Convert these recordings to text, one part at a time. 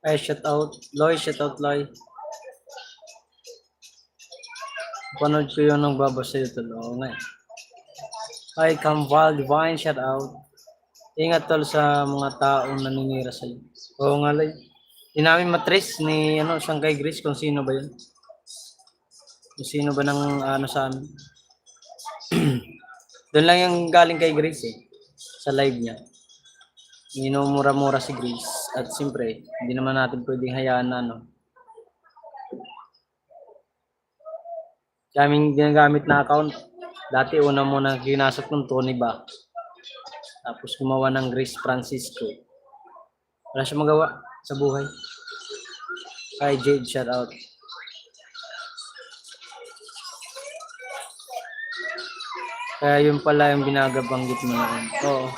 Ay, shout out. Loy, shout out, Loy. Panood ko yung nagbabasa ito. Oo nga eh. Ay, Kamval Divine, shout out. Ingat tol sa mga taong naninira sa iyo. Oo nga, Loy. Hindi namin matrace ni Shanghai Grace kung sino ba yun. Kung sino ba ng sa amin. Doon lang yung galing kay Grace eh. Sa live niya. Minumura-mura si Grace. At siyempre, hindi naman natin pwedeng hayaan na kaming ginagamit na account. Dati una mo na ginasok ng Tony ba. Tapos gumawa ng Grace Francisco. Wala siya magawa sa buhay. Kay Jade, shout out. Kaya yun pala yung binagabanggit mo na yun. Oo.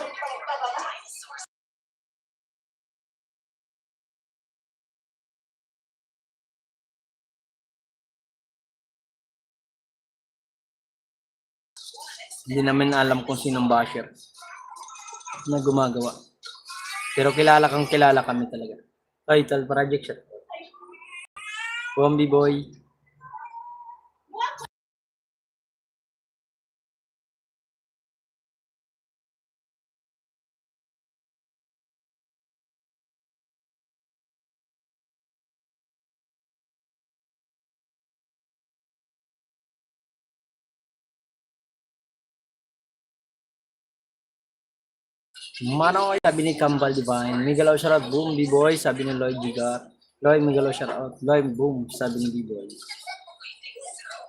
Hindi namin alam kung sinong basher na gumagawa. Pero kilala kami talaga. Title Project shot. Bombi Boy. Manoy, sabi ni Kambal Divine. Migalaw shoutout, boom, B-boy, sabi ni Lloyd Gigar. Lloyd, Migalaw shoutout. Lloyd, boom, sabi ni B-boy.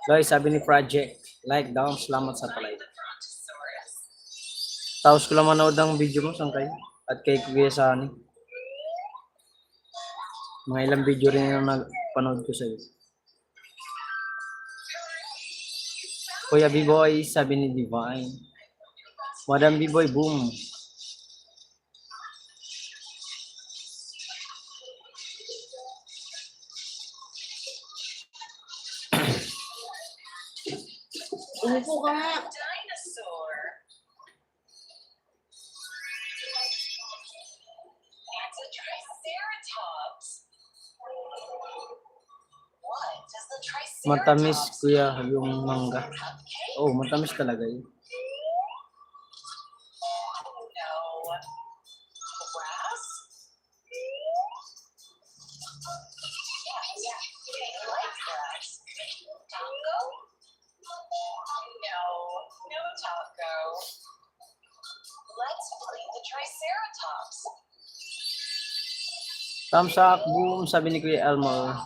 Lloyd, sabi ni Project. Like down, salamat sa palay. Tapos ko lang manood ng video mo, saan kayo? At kay Kuya Sani. Mga ilang video rin yung napanood ko sa iyo. Kuya B-Boy, sabi ni Divine. Madam B-Boy, boom. Umupo ka nga. Dinosaur. That's a triceratops. What does the triceratops Matamis, kuya, yung mangga. cupcake? Oh, matamis talaga yun. No. Grass? Yeah, they like grass. Taco? No taco. Let's play the triceratops. Thumbs up, boom, sabi ni Kuya Elmore.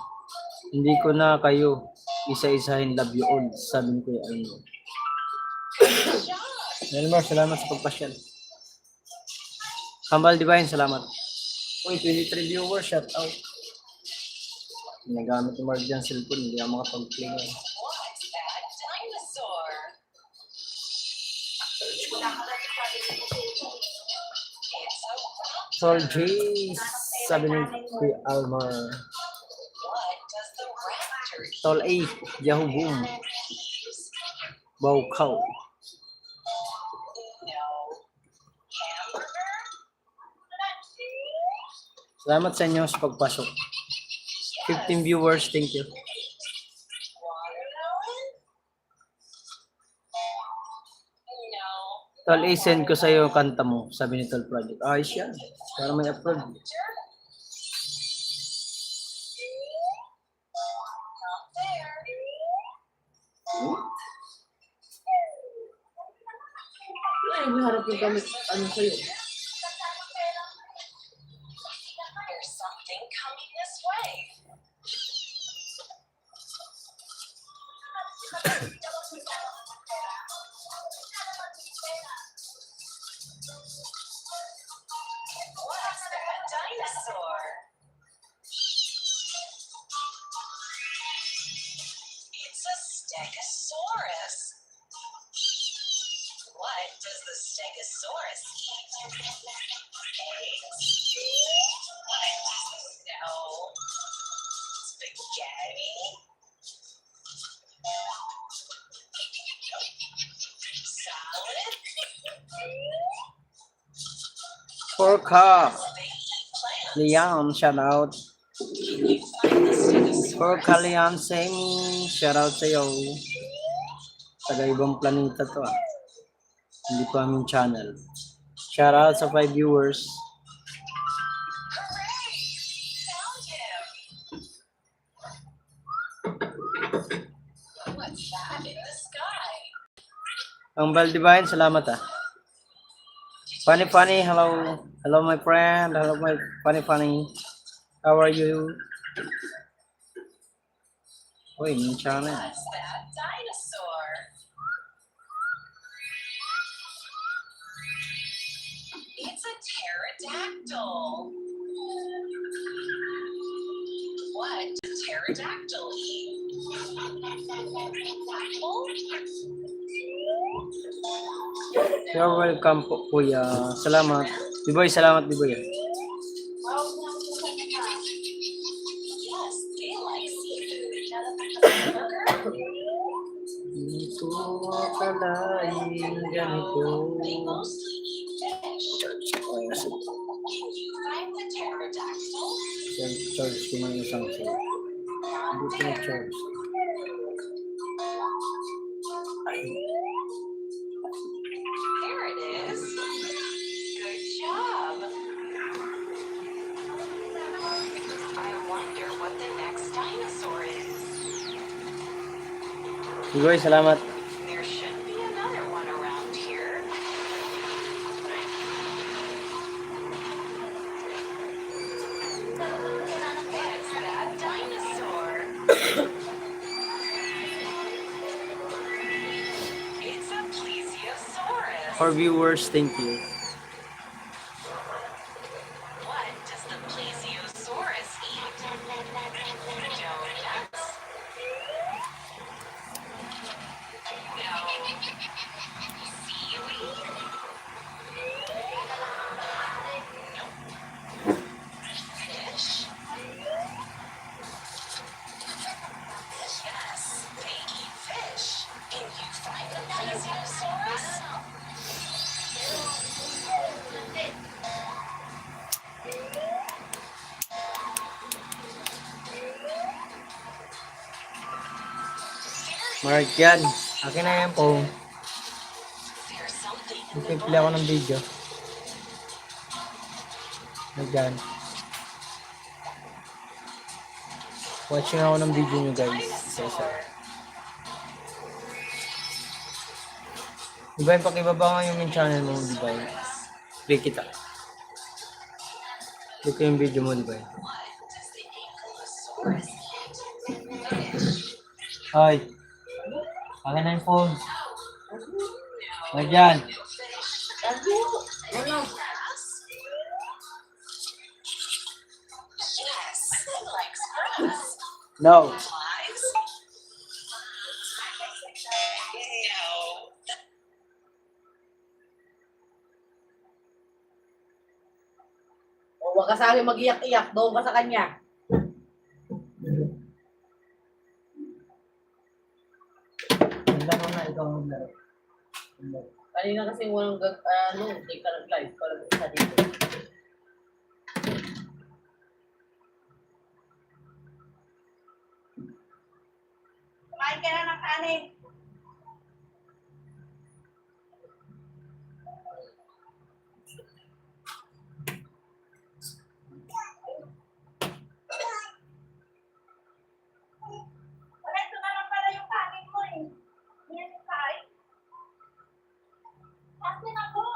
Hindi ko na kayo isa-isahin, love you all, sabi ni Kuya Elmore. Elmore, salamat sa pagpasyal. Kambal Divine, salamat. Uy, 23 viewers, shout out. Nagamit yung Mark dyan cellphone, hindi ako makapag-play ngayon. What's that dinosaur? It's a raptor. Sol Jays, sabi ni Kuya Elmore. What does the raptor eat? Sol A, Yahoo Boom, Wow Cow. No. Hamburger? Salamat sa inyo sa pagpasok. 15 viewers, thank you. Watermelon? No. Tol, i-send ko sa iyo yung kanta mo, sabi ni Tol Project. Ayos yan, para may upload. Not there. Ay, may harap yung gamit. Ano sa'yo? There's something coming this way. What's that dinosaur? It's a stegosaurus. What does the stegosaurus eat? Eggs? No. Spaghetti? Salad? Porka, They eat plants. Leon, shout out. Find the stegosaurus. Porka Leon, same, shout out sa iyo. Taga ibang planeta to ah. Hindi pa aming channel. Shout out sa 5 viewers. Hooray! Found him! What's that in the sky? Ang Divine, salamat ah. Funny Funny, hello. Hello my friend. Hello my Funny. How are you? Uy, may channel. What's that dinosaur? It's a pterodactyl. What does pterodactyl eat? Apple? You're welcome po, kuya. Salamat. Biboy, salamat, Biboy. Yes, they like seafood. Burger? Hindi ko akalaing ganito. They mostly eat fish. Okay, kasi Can you find the pterodactyl? charge ko ng isang cell. Hindi ko na-charge. Ay, There it is. Good job. I wonder what the next dinosaur is. Biboy, salamat. There should be another one around here. It's that dinosaur. It's a plesiosaurus. For viewers, thank you. Mark yan. Akin na yung phone. There's something in the Nagpiplay ako ng video. Nagyan. Watching ako ng video nyo guys. Isa-isa. Diba yung pakibaba nga yung main channel mo, diba? Click kita. Click ko yung video mo, diba? Hoy. Akin na yung phone. Nagyan. Ano? Ano? Yes, it likes grass. No. Flies. O, huwag ka sa akin mag-iyak-iyak. Doon ka sa kanya. Laro na ikaw ang laro. Kanina kasi walang hindi ka nag-live. Parang isa dito. Kumain ka na ng kanin. Ito na lang pala yung kanin mo eh. Yan yung kain. Asin ako.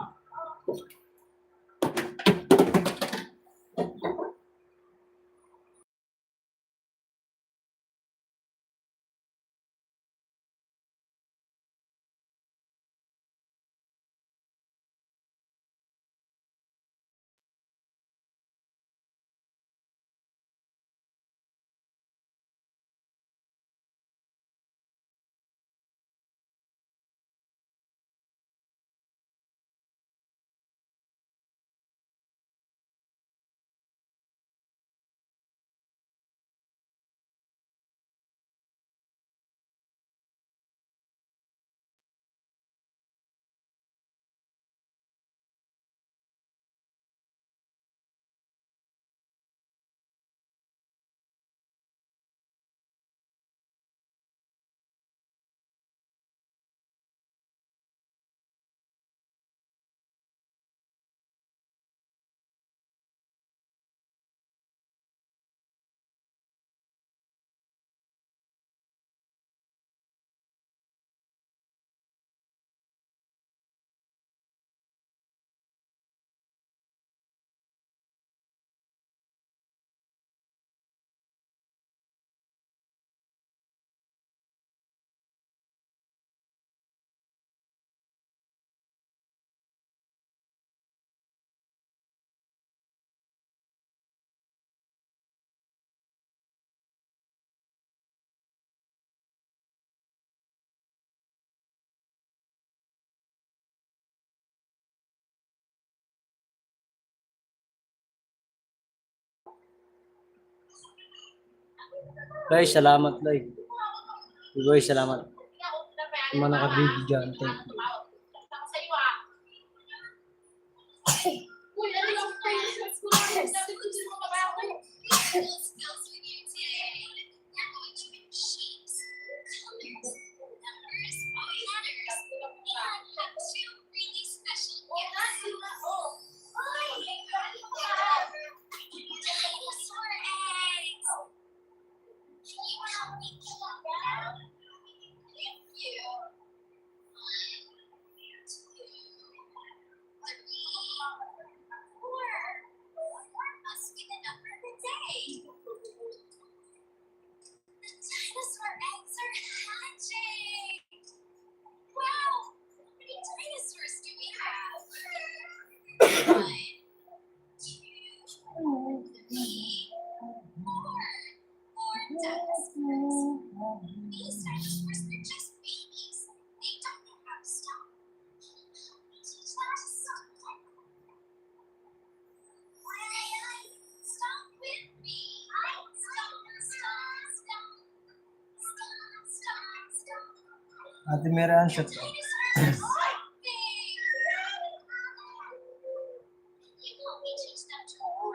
Guys, salamat guys. Guys, salamat. Sa mga nakabidyo dyan. Thank you. Dinosaur eggs are hatching! Wow! How many dinosaurs do we have? 1, 2, 3, 4 dinosaurs. These dinosaurs are just babies. They don't know how to stop. Teach them to stop. Stop with me. Stop. Ate Miriam, shut up. Dinosaurs are so big. You want me to teach them to roar?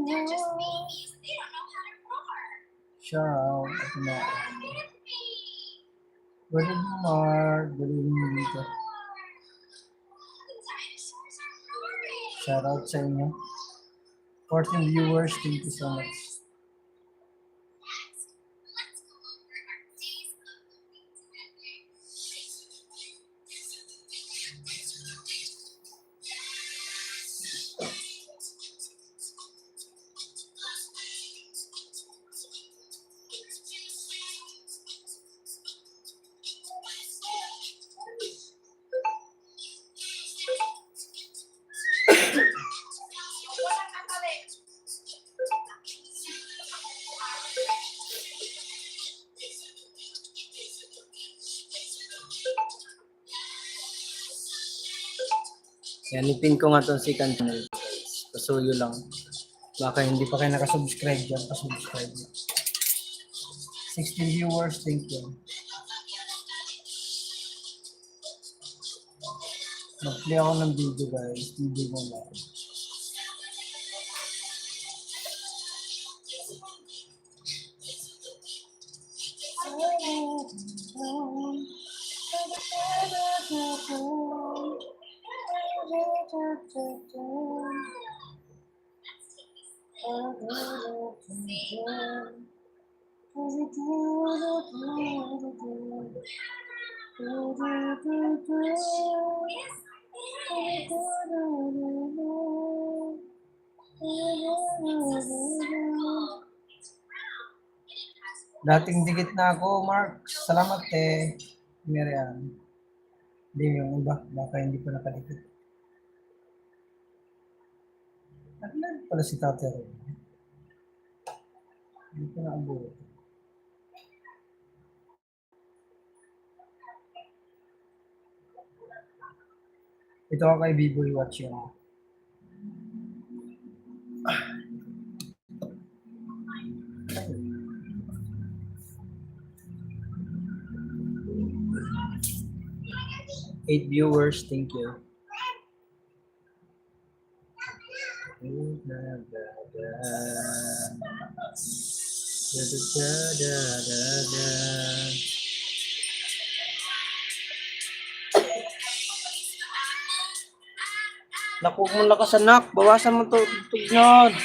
They're just babies. They don't know how to roar. Shout. Ate Miriam. With me. Good evening, Mark. Good evening dito. Dinosaurs are roaring. Shout out sa inyo. 14 viewers, thank you so much. Next, let's go over our days of the week together. Walang katabi. Yan, ipin ko nga itong second channel. Pasuyo lang. Baka hindi pa kayo nakasubscribe dyan, pasubscribe na. 16 viewers, thank you. Mag-play ako ng video guys, video mo lang. Dating dikit na ako, Mark. Salamat Miriam. Hindi yung iba, baka hindi pa nakadikit. Naglag pala si Tate Ron. Hindi ko na abuo. Ito ako kay B-Boy Watch yun. 8 viewers, thank you. Naku mo lakas anak, bawasan mo to tugtog.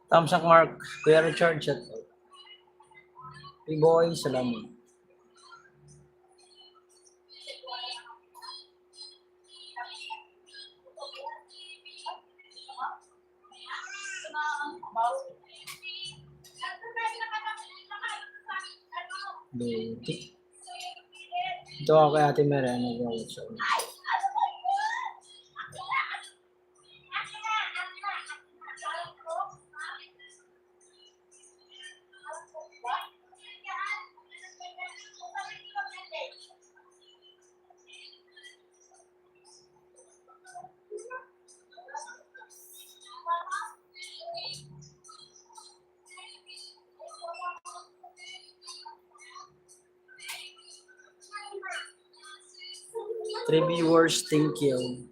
Thumbs up mark. Kuya Richard, chat. P-boy, salamat. Buti. Ito ako kay Ate Mary. Nag-watch ako. Three viewers, thank you.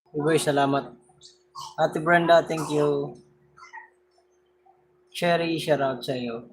Biboy, salamat. Ate Brenda, thank you. Cherry, shout out sa iyo.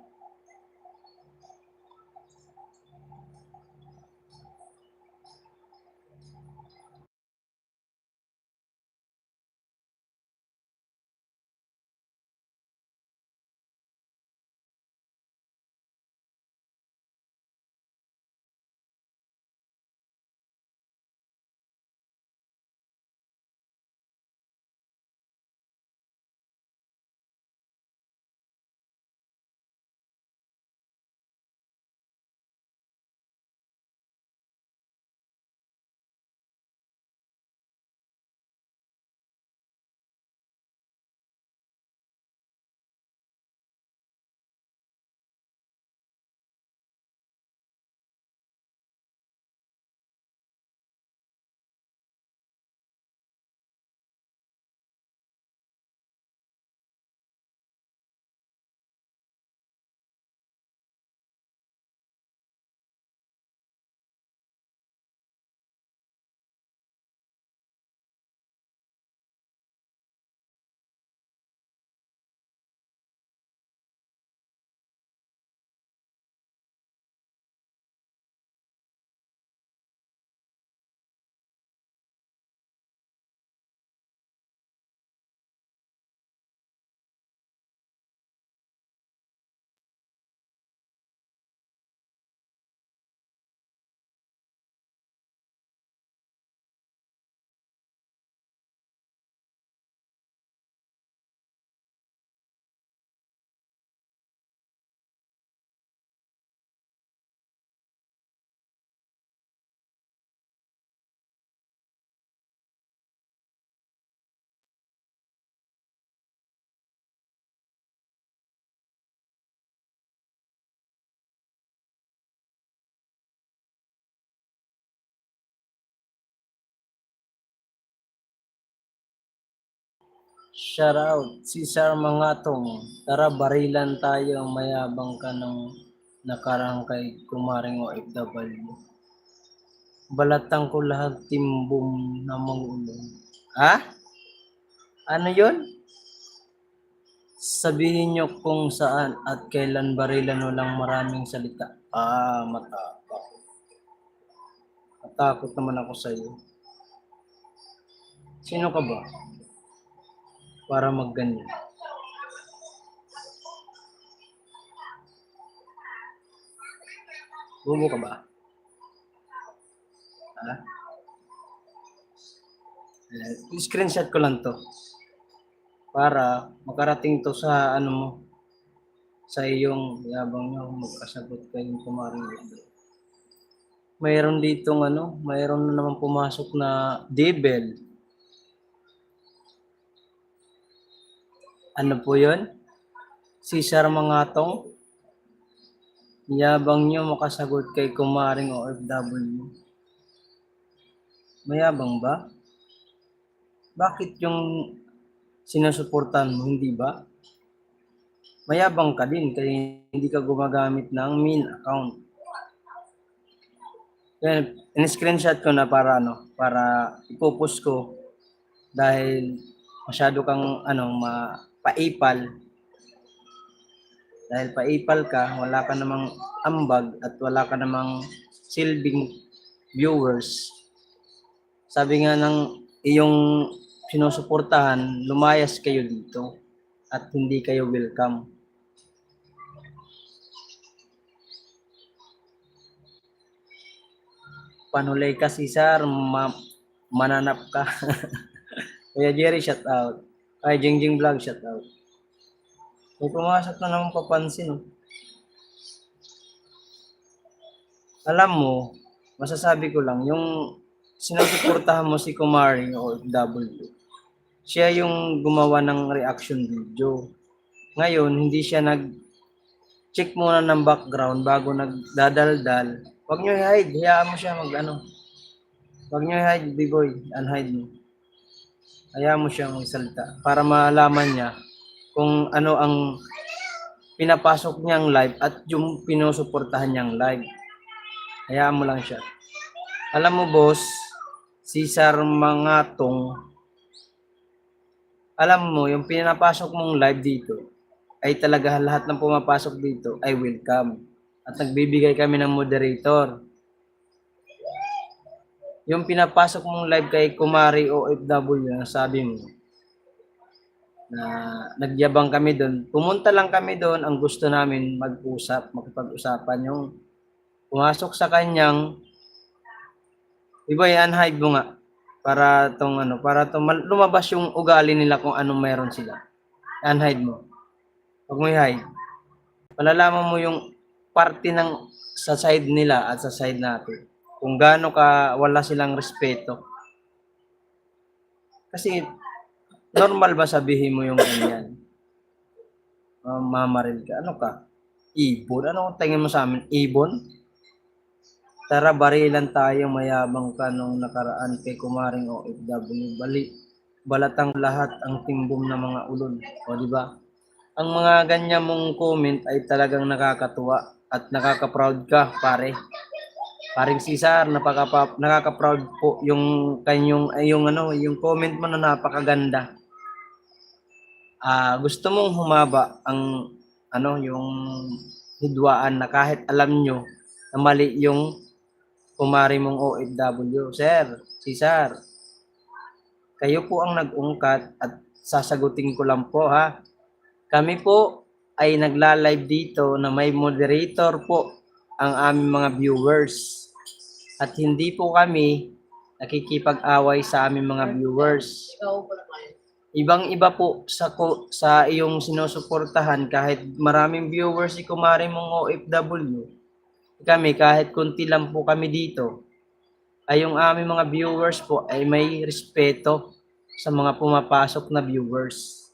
Shout out, Cesar Mangatong. Tara, barilan tayo. Mayabang ka ng nakarang kay kumaring OFW. Balatan ko lahat timbong na mangulong. Ha? Ano yon? Sabihin nyo kung saan at kailan barilan walang maraming salita. Matakot. Matakot naman ako sa iyo. Sino ka ba? Para magganyan. Bobo ka ba? Ha? Screenshot ko lang to. Para makarating to sa ano mo. Sa iyong yabang nyo magkasagot kayong kumaring dito. Mayroon ditong mayroon na naman pumasok na devil. Ano po yun? Cesar Mangatong. Yabang nyo makasagot kay kumaring OFW. Mayabang ba? Bakit yung sinusuportahan mo, hindi ba? Mayabang ka din kaya hindi ka gumagamit ng main account. Kaya in-screenshot ko na para ipopost ko dahil masyado kang pa-ipal. Dahil pa-ipal ka, wala ka namang ambag at wala ka namang silbing viewers. Sabi nga ng iyong sinusuportahan, lumayas kayo dito at hindi kayo welcome. Panulay ka, Cesar, mananap ka. Kuya Jerry, shout out. Ay, Jingjing Vlog, shout out. May pumasok na naman papansin. Alam mo, masasabi ko lang, yung sinusuportahan mo si Kumari o OFW, siya yung gumawa ng reaction video. Ngayon, hindi siya nag-check muna ng background bago nagdadaldal. Huwag nyo i-hide, hayaan mo siya Huwag nyo i-hide, B-boy, unhide mo. Hayaan mo siya magsalita para malaman niya kung ano ang pinapasok niyang live at yung pinusuportahan niyang live. Hayaan mo lang siya. Alam mo, boss, Cesar Mangatong, Alam mo, yung pinapasok mong live dito, ay talaga lahat ng pumapasok dito ay welcome. At nagbibigay kami ng moderator. Yung pinapasok mong live kay Kumari OFW, na sabi mo, na nagyabang kami doon. Pumunta lang kami doon, ang gusto namin mag-usap, makipag-usapan yung pumasok sa kanyang, iba yan, hide mo nga, para tong ano, para tong lumabas yung ugali nila kung anong meron sila. Unhide mo. Huwag mo i-hide. Malalaman mo yung parte ng sa side nila at sa side natin. Kung gaano ka wala silang respeto. Kasi normal ba sabihin mo yung ganyan? Mamaril ka. Ano ka? Ibon? Ano tingin mo sa amin? Ibon? Tara, barilan tayo, mayabang ka nung nakaraan kay Kumaring OFW. Balatang lahat ang timbom ng mga ulol. O, di ba? Ang mga ganyan mong comment ay talagang nakakatuwa at nakaka-proud ka, pare. Paring Cesar, nakaka-proud po yung kanyang yung comment mo na napakaganda. Gusto mong humaba ang yung hidwaan na kahit alam nyo na mali yung Kumari mong OFW. Sir, Cesar, kayo po ang nag-ungkat at sasagutin ko lang po ha. Kami po ay nagla-live dito na may moderator po ang aming mga viewers. At hindi po kami nakikipag-away sa aming mga viewers. Ikaw po naman. Ibang-iba po sa iyong sinusuportahan kahit maraming viewers si Kumari mong OFW. Kami kahit kunti lang po kami dito. Ay yung aming mga viewers po ay may respeto sa mga pumapasok na viewers.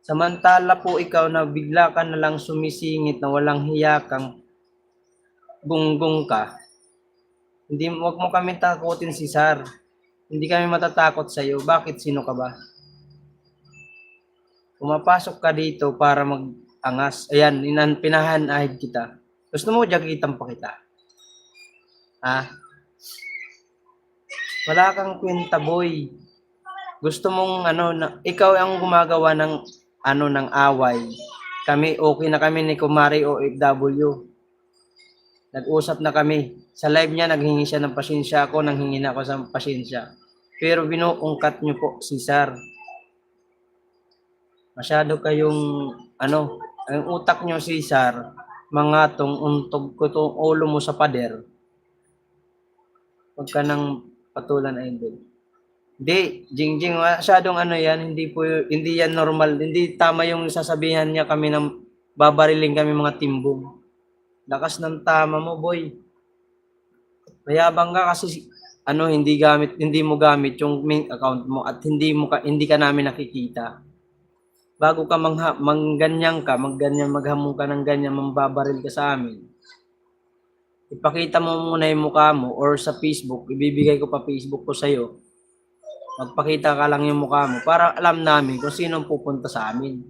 Samantala po ikaw na bigla ka na lang sumisingit na walang hiyakang gunggong ka. Wag mo kami takutin, Cesar. Hindi kami matatakot sa iyo. Bakit? Sino ka ba? Pumapasok ka dito para mag-angas. Ayan, pinahanahid kita. Gusto mo jagitan pa kita? Wala kang kwenta, boy. Gusto mong ikaw ang gumagawa ng away. Kami okay na kami ni Kumari OFW. Nag-usap na kami. Sa live niya naghingi siya ng pasensya, ako nanghingi na ako sa pasensya. Pero binuungkat niyo po, Cesar. Masyado kayong ang utak niyo, Cesar, mga untog ko tong ulo mo sa pader. Huwag ka nang patulan, idol. Hindi, Jingjing, masyadong yan, hindi yan normal, hindi tama yung sasabihan niya kami ng babariling kami mga timbong. Lakas ng tama mo, boy. Mayabang ka kasi hindi mo gamit yung main account mo at hindi ka namin nakikita. Bago ka maghamon ka ng ganyan, mambabaril ka sa amin. Ipakita mo muna yung mukha mo or sa Facebook, ibibigay ko pa Facebook ko sa'yo. Magpakita ka lang yung mukha mo para alam namin kung sino pupunta sa amin.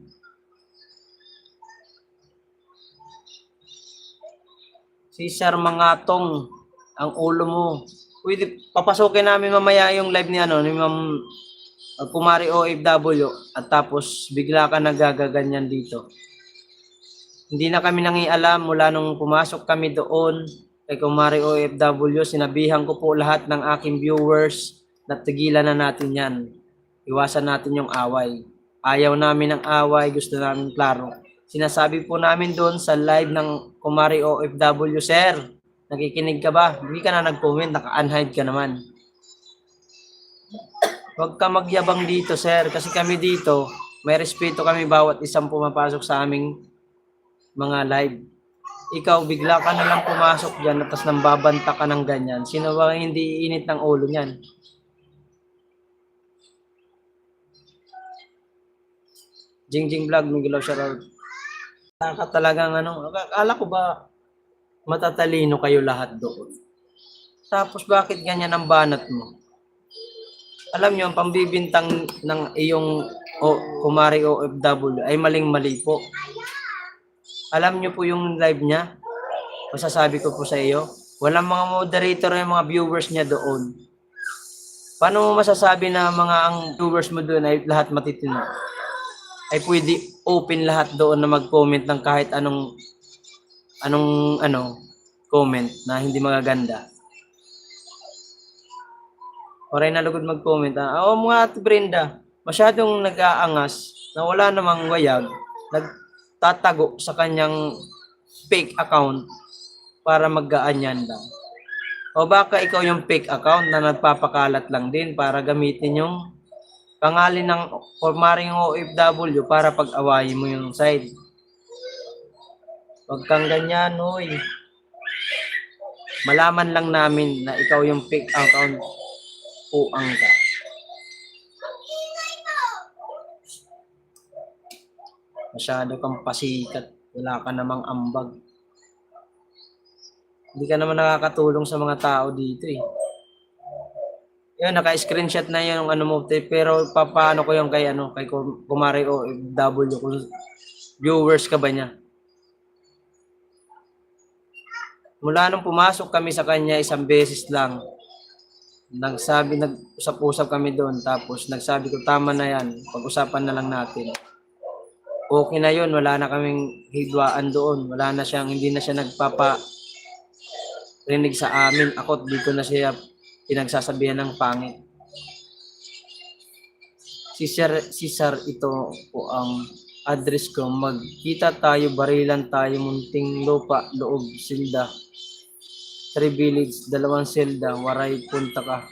Cesar Mangatong, ang ulo mo. Pwede, papasokin namin mamaya yung live ni Ma'am Kumari OFW at tapos bigla ka nagagaganyan dito. Hindi na kami nangialam mula nung pumasok kami doon kay Kumari OFW. Sinabihan ko po lahat ng aking viewers na tigilan na natin yan. Iwasan natin yung away. Ayaw namin ng away, gusto namin klaro. Sinasabi po namin doon sa live ng Kumari OFW, sir, nakikinig ka ba? Hindi ka na nag-comment, naka-unhide ka naman. Huwag ka magyabang dito, sir, kasi kami dito, may respeto kami bawat isang pumapasok sa aming mga live. Ikaw, bigla ka na lang pumasok dyan at tas nang babanta ka ng ganyan. Sino ba hindi init ng ulo niyan? Jingjing Vlog, Miguel shoutout. Talagang akala ko ba matatalino kayo lahat doon? Tapos bakit ganyan ang banat mo? Alam niyo, ang pambibintang ng iyong Kumari OFW ay maling-mali po. Alam niyo po yung live niya? Masasabi ko po sa iyo, walang mga moderator yung mga viewers niya doon. Paano mo masasabi na mga ang viewers mo doon ay lahat matitino? Ay pwede open lahat doon na mag-comment ng kahit anong comment na hindi magaganda. Oray na lugod mag-comment. Mga Ate Brenda, masyadong nag-aangas na wala namang wayag, nagtatago sa kanyang fake account para mag-gaanyan lang. O baka ikaw yung fake account na nagpapakalat lang din para gamitin yung pangalan ng formaring OFW para pag-awayin mo yung side. Huwag kang ganyan, hoy. Malaman lang namin na ikaw yung fake account, puang ka. Masyado kang pasikat. Wala ka namang ambag. Hindi ka naman nakakatulong sa mga tao dito eh. Yun, naka-screenshot na yung mo, pero paano ko yung kay Kumari OFW kung viewers ka ba niya? Mula nung pumasok kami sa kanya isang beses lang, nag-usap-usap kami doon, tapos nagsabi ko tama na yan, pag-usapan na lang natin. Okay na yun, wala na kaming hidwaan doon, hindi na siya rinig sa amin. Ako, di ko na siya pinagsasabihan ng pangit. Si Sir, ito po ang address ko. Magkita tayo, barilan tayo, munting lupa, loob, silda. 3 village, 2 silda, waray punta ka.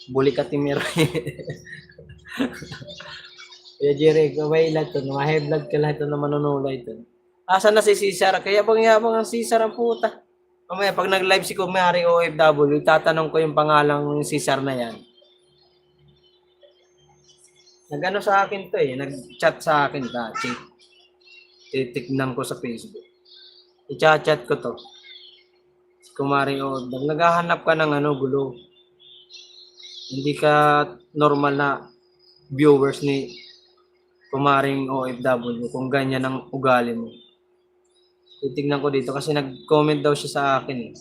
Buli ka timir. Kaya Jerry, gaway lahat to. Mahigh blood ka lahat na manunulay to. Asa na si Cesar? Kaya bang ang Cesar ang puta. Mamaya, pag nag-live si Kumari OFW, tatanong ko yung pangalang ng Cesar na yan. Nag-ano sa akin to eh. Nag-chat sa akin. Chat. Titignan ko sa Facebook. I-chat ko to. Si Kumari OFW. Naghahanap ka ng gulo. Hindi ka normal na viewers ni Kumaring OFW kung ganyan ang ugali mo. Titignan ko dito kasi nag-comment daw siya sa akin eh.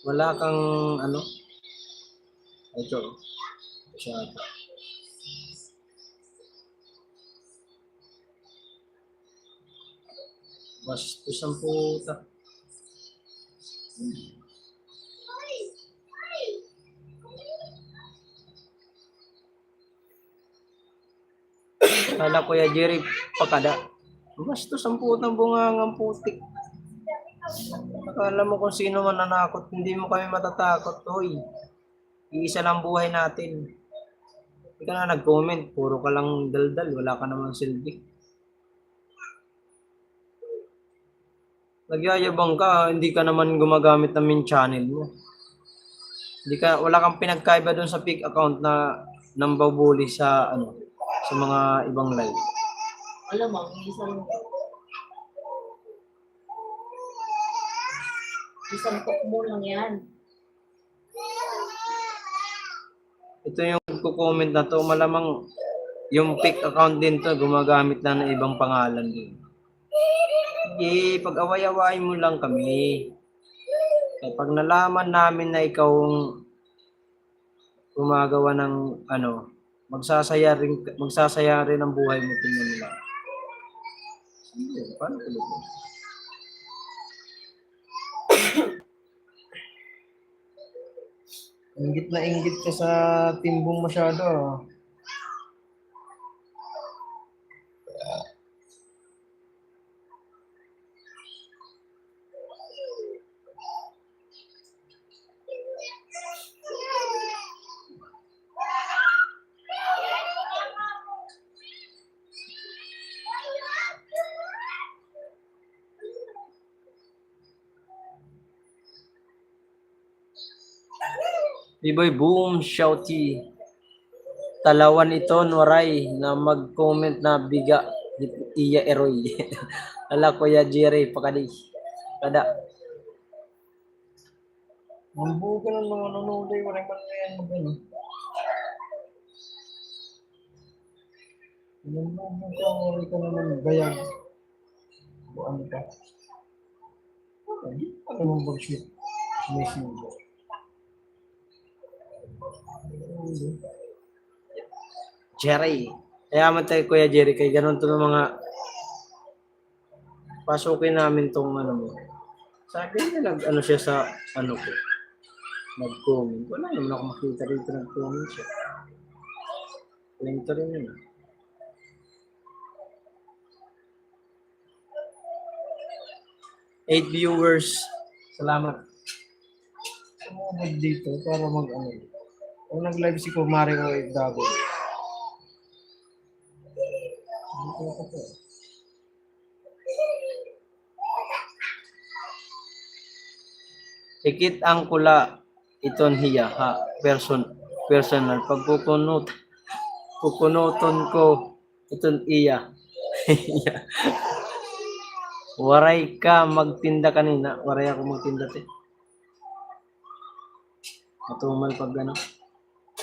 Wala kang ito. Siya. Bastos ang puta. Kala Kuya Jerry, pakada. Bastos ang putang bungangang putik. Akala mo kung sino man nanakot, hindi mo kami matatakot, hoy. Iisa lang buhay natin. Hindi ka na nag-comment, puro ka lang daldal, wala ka namang silbi. Nagyayabang ka, hindi ka naman gumagamit ng main channel mo. Wala kang pinagkaiba doon sa fake account na nambabuli sa sa mga ibang live. Alam mo, isang mo lang yan. Ito yung nagko-comment na to, malamang yung fake account din to, gumagamit lang ng ibang pangalan din. Sige, pag-away-away mo lang kami. Pag nalaman namin na ikaw gumagawa ng magsasaya rin ang buhay mo, tingnan nila. Sige, paano tuloy? Inggit ka sa timbong masyado. Biboy boom, shouty. Talawan ito, Noray, na mag-comment na biga, iya eroy. Ala, Kuya Jerry, pakali. Kada. Mambu ka ng mga nanonood, wala man na yan mag-ano. Mambu ka naman bayag. Buwan ka. Ano mong mag-shoot? Messenger. Jerry. Kaya man tayo, Kuya Jerry, kay ganun to ng mga pasukin namin tong ano mo. Sabi niya ano siya sa ano ko. Nag-comment. Wala naman ako makita rito nag-comment siya. Lento rin yun. 8 viewers. Salamat. Sumubad dito para mag-ano. Kung nag-live si Kumari o Dago. Dito ako po. Ikit ang kula iton hiya ha personal pukunuton ko iton iya. Waray ka magtinda kanina, waray ako magtinda te. Matumal pag ano,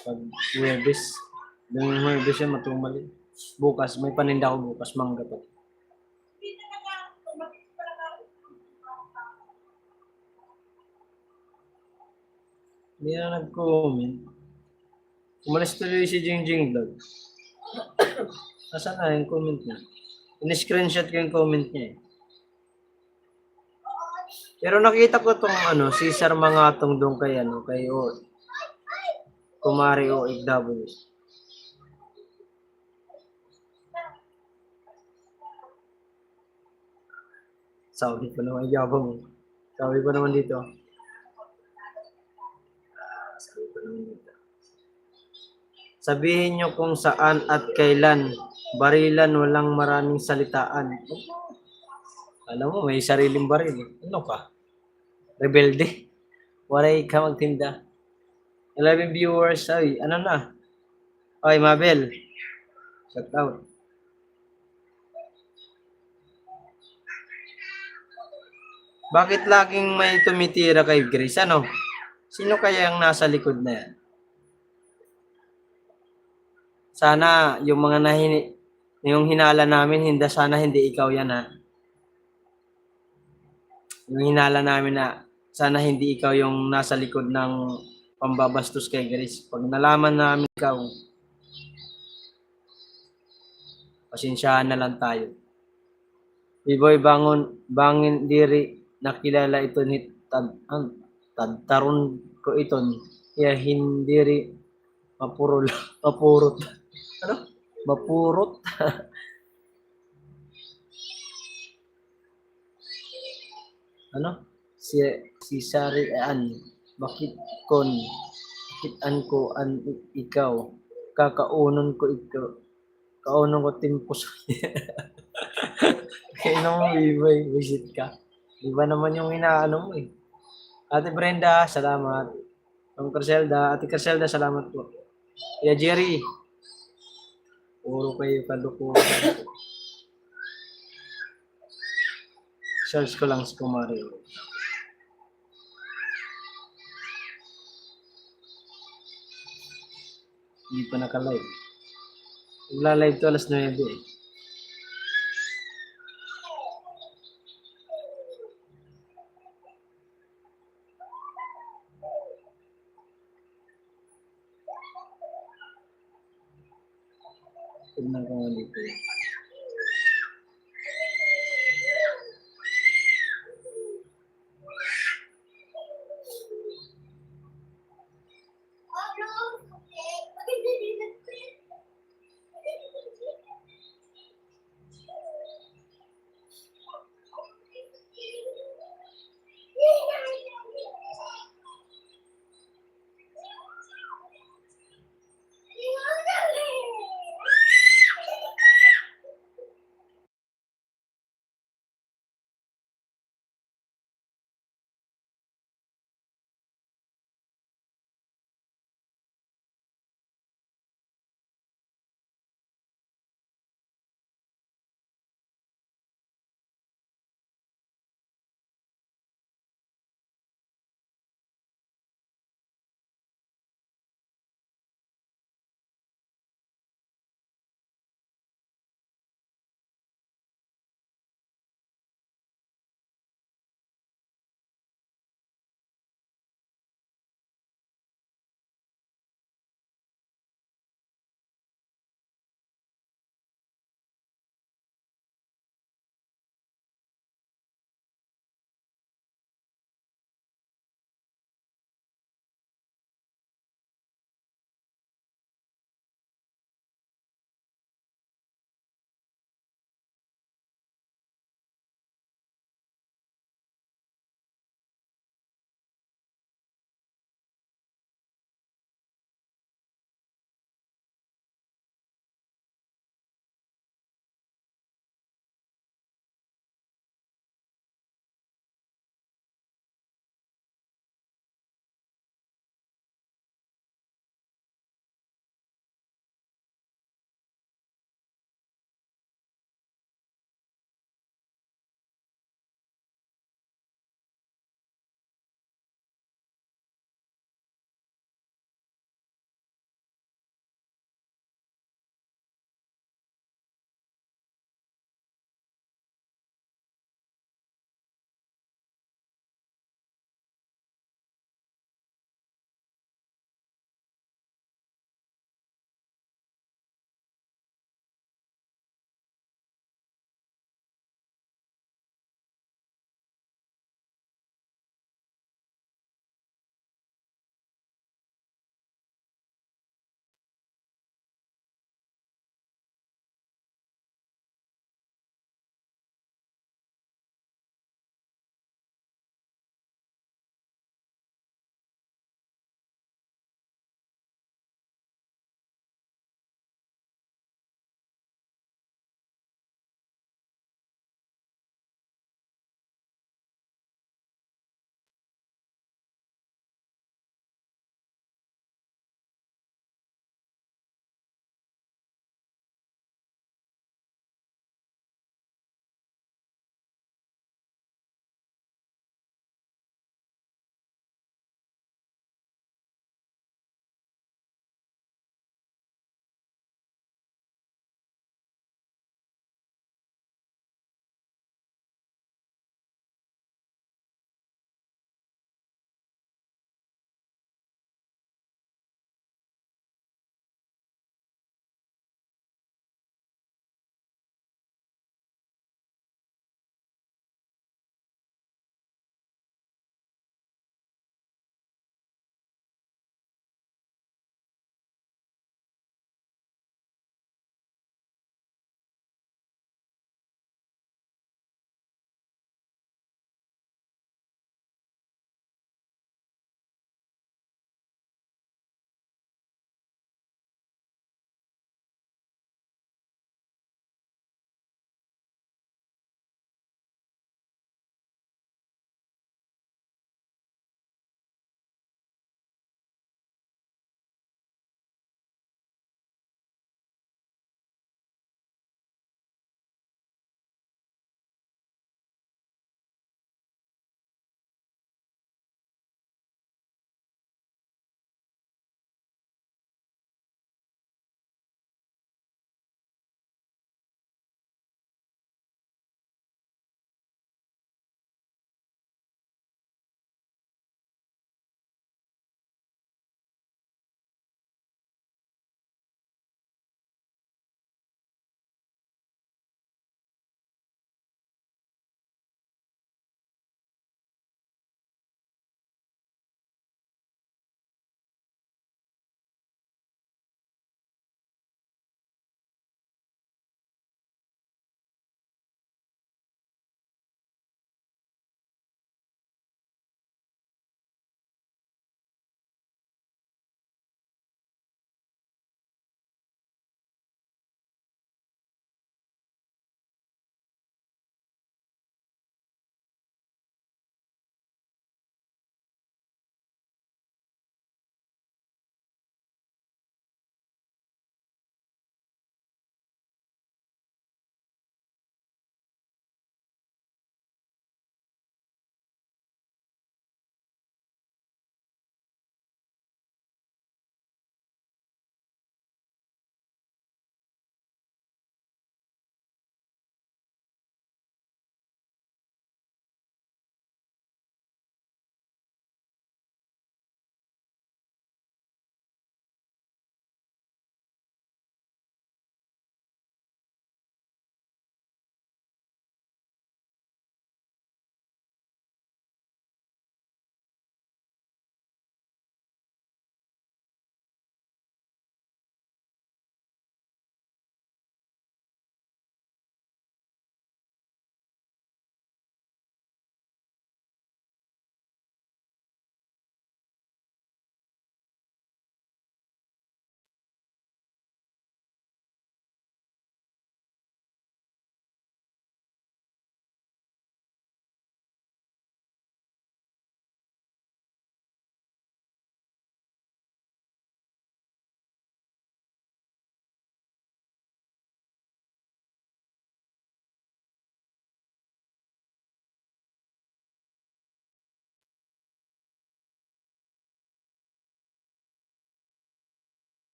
pag Huwebes. Yung Huwebes yan matumal eh. Bukas may paninda ako bukas mangga to. Hindi na nag-comment. Umalis tuloy si Jingjing Vlog. Nasaan na yung comment niya? In-screenshot ko yung comment niya eh. Pero nakita ko tong ano, si Sir Mangatong doon kay ano, kay Kumari OFW. Sabi pa naman, yabang mo. Sabi pa naman dito. Sabihin nyo kung saan at kailan. Barilan, walang maraming salitaan. Alam mo, may sariling baril. Ano ka? Rebelde. Waray ka magtinda. 11 viewers. Ay, ano na? Ay, Mabel. Shout out. Bakit laging may tumitira kay Grace? Ano? Sino kaya ang nasa likod na yan? Sana yung mga yung hinala namin, sana hindi ikaw yan ha. Yung hinala namin na sana hindi ikaw yung nasa likod ng pambabastos kay Grace. Pag nalaman namin ikaw, pasensyahan na lang tayo. Biboy bangin diri nakilala ito ni tadtaron ko iton. Kaya hindi mapurot. Ano? Mapurot. Ano? Si Sarian. Bakit ko ikaw? Kakaunon ko ito. Kaunon ko timpos. Kaya naman, Biboy, visit ka. Iba naman yung inaano mo eh. Ate Brenda, salamat. Ate Criselda, salamat po. Kuya Jerry, puro kayo kalukuhan. Search ko lang si Kumari. Hindi pa naka-live. Magla-live to alas 9 eh. Tignan ko nga dito.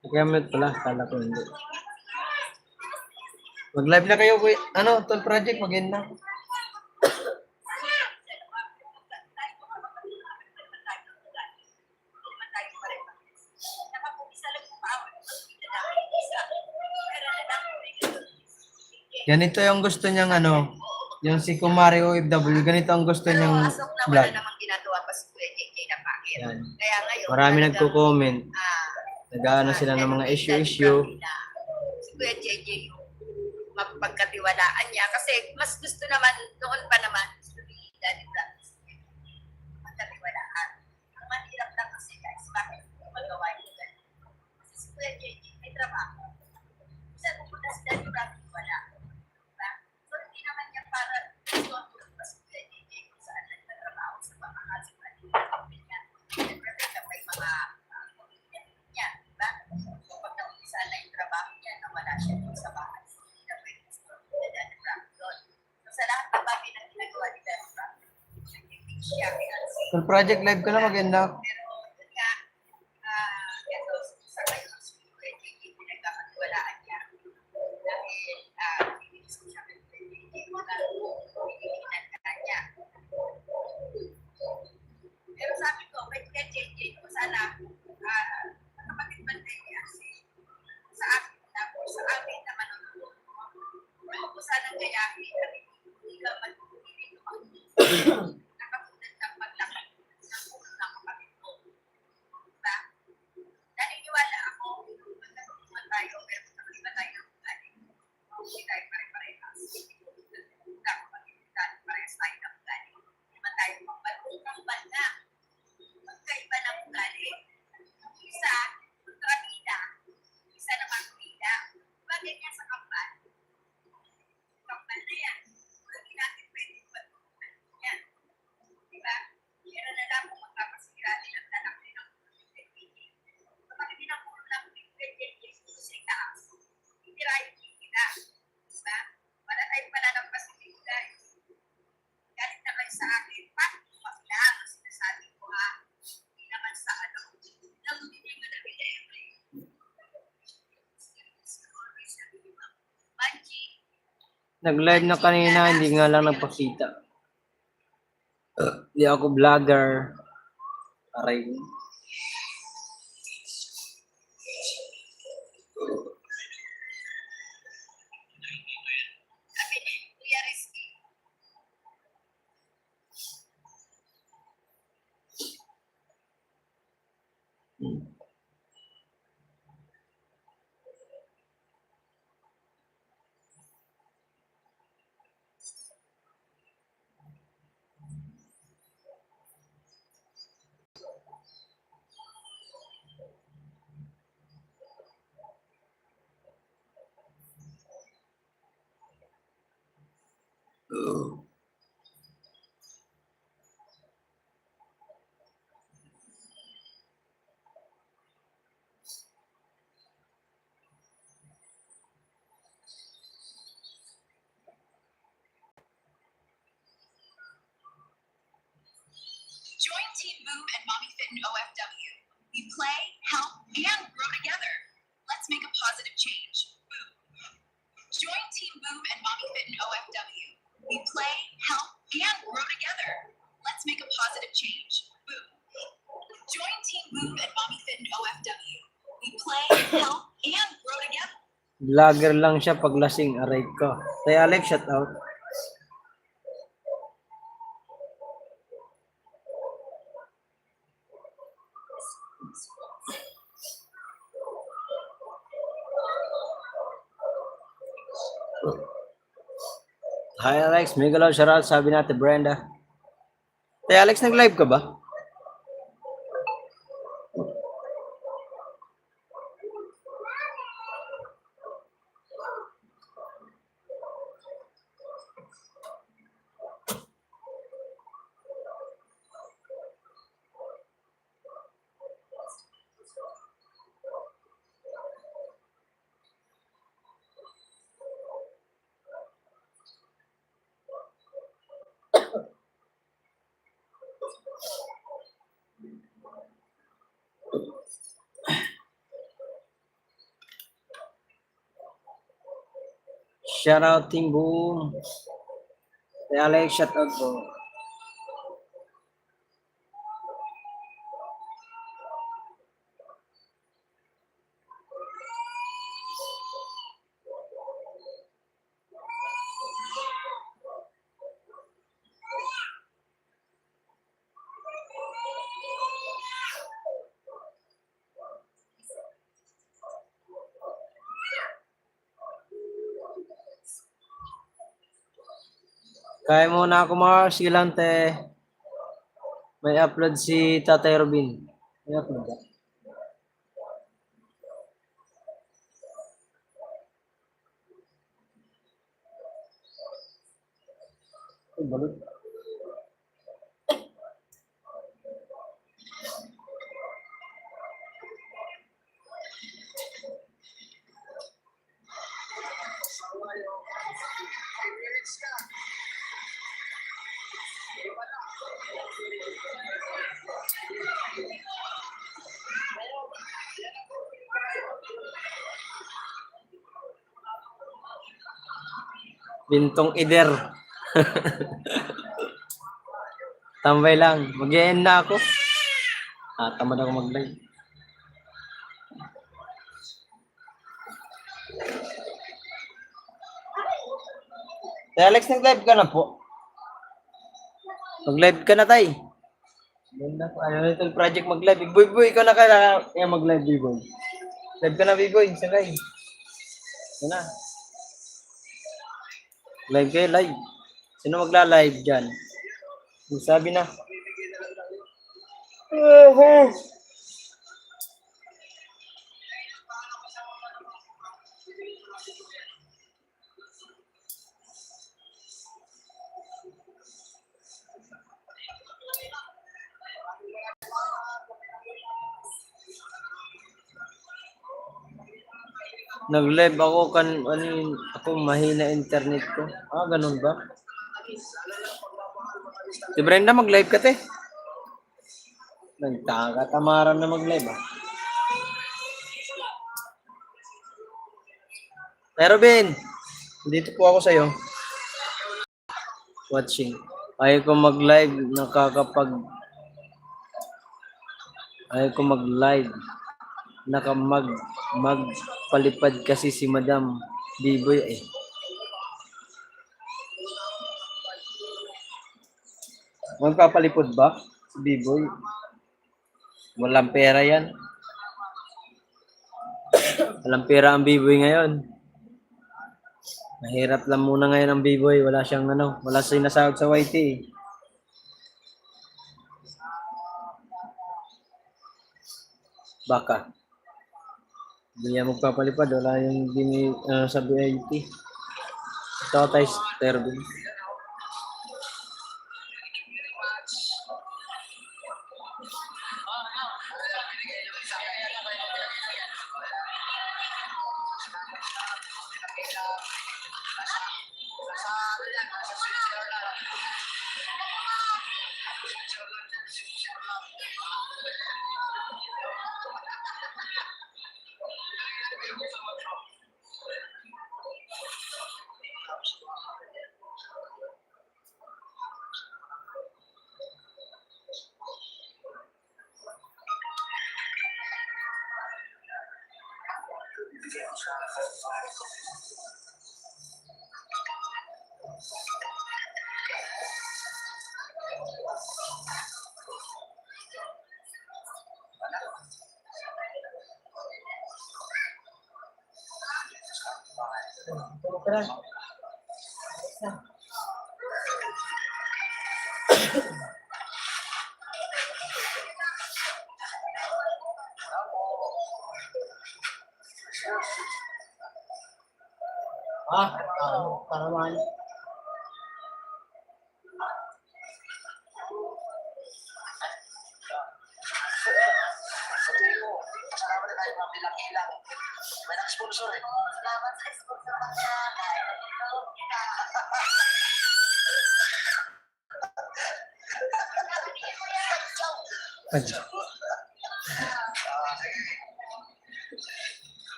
Kaya mute pala, kala ko hindi. Mag-live na kayo, kuy. Ano, Tol Project, mag-end na. Ganito yung gusto niyang ano, yung si Kumari OFW, ganito ang gusto niyang Pasok na wala vlog. namang ginagawa pa si Kuya JJ na pangit. Yan. Kaya ngayon, Marami talagang, nagko-comment. Nag-ano sila ng mga nandito issue. na si Kuya JJ yung mapagkatiwalaan niya. Kasi mas gusto naman, noon pa naman, gusto ni Daddy Francis, magkatiwalaan. Ang mahirap lang kasi guys, bakit magawa yung ganun? Kasi si Kuya JJ may trabaho. Isa pupunta si Daddy Francis, wala. Diba? So hindi naman niya para gusto pa si Kuya JJ kung saan nagtatrabaho sa mga kasi niya. Siyempre may mga niya, diba? So pag naumpisa na yung trabaho niya, nawala siya dun sa bahay. Hindi na pwede gusto ni Daddy Francis doon. So sa lahat ng bagay na ginagawa ni Daddy Francis, nag-i-fix siya kay Alcee. Tol Project, live ka na, maganda. Pero yun nga, ito sa kayo, si Kuya JJ, pinagkakatiwalaan niya. Dahil, bibigis ko siya kay Kuya JJ, mga pinigilan ka niya. Pero sabi ko, kay Kuya JJ, kung sana, kapatid man kayo niya, sa akin, tapos sa amin na manunod. Kung sana gayahin, hindi ka mag-ibig nakatulad ng paglakad ng ulo ng kapatid ko. Diba? Naniniwala ako, magkatulungan tayo, pero kakaiba tayo ng ugali. Hindi tayo pare-parehas. Parehas tayo ng ugali. Hindi man tayo magpalutang banda. Magkaiba ng ugali. Isa, kontrabida. Isa naman bida. Diba ganyan sa kampal? Kampal na yan. Hindi natin pwede pagtulungan yan. Diba? Pero na lang kung magpapasira din ang lanak din ng PJJ. Kapag pinapulo lang ng PJJ, susing taas. Itirayin kita. Diba? Wala tayong palalampas ng guys. Galit na kayo sa akin. Bakit mo makilang ang sinasabi ko ha? Hindi naman sa ano. Nang hindi mo na binere. Manji, Nag-live na kanina, hindi nga lang nagpakita. Hindi ako vlogger. Aray. sabi ni Kuya Rizky. Join Team Boom and Mommy Fit in OFW. We play, help, and grow together. Let's make a positive change. Boom. Join Team Boom and Mommy Fit in OFW. We play, help, and grow together. Let's make a positive change. Boom. Join Team Boom and Mommy Fit in OFW. We play, help, and grow together. Vlogger lang siya pag lasing, aray ko. Tay Alex, shout out. Hi Alex, may galaw shoutout, sabi natin Brenda. Tay Alex, nag-live ka ba? Shout out Team Boom. Kay Alex, shout out po. Kaya muna ako Mars, sige lang te. May upload si Tatay Robin. May upload ba? Ay, balot. Bintong Ider. Tambay lang. Mag-e-end na ako. Tamad ako mag-live. Alex, nag-live ka na po. Mag-live ka na, tay. Ganda po. Ano little project mag-live. Big boy, ikaw na kaya mag-live, big boy. Live ka na, big boy. Sagay. Yan na. Live kayo, live. Sino magla-live dyan? Sabi na. Nag-live ako ako mahina internet ko. Ganun ba? Si Brenda mag-live ka te. Nagkakatamaran na mag-live Pero Ben, dito po ako sa'yo. Watching. Ayaw ko mag-live, ayaw ko mag-live. Magpalipad kasi si Madam Biboy eh. Magpapalipod ba si Biboy? Walang pera yan. Walang pera ang Biboy ngayon. Mahirap lang muna ngayon ang B-boy. Wala siyang wala sinasahod sa YT eh. Baka. Hindi niya magpapalipad. Wala yung sa BIT. Ito tayo Terbin. Para man.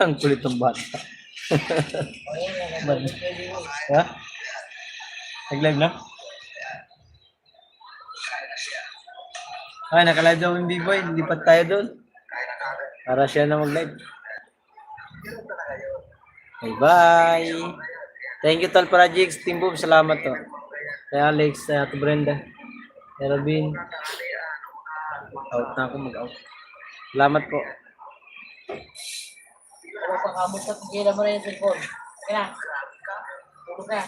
Ang kulit ng bata. Bad. Ha? Nag-live na? Ay, naka-live daw yung B-Boy. Lipat tayo doon. Para siya na mag-live. Bye-bye. Thank you, Tol Projects. Team Boom, salamat to. Kay Alex, kay Ate Brenda, kay Robin. Out na ako, mag-out. Salamat po. Ano pa kamot sa tigilan mo na yung cellphone? Kaya, tulog ka.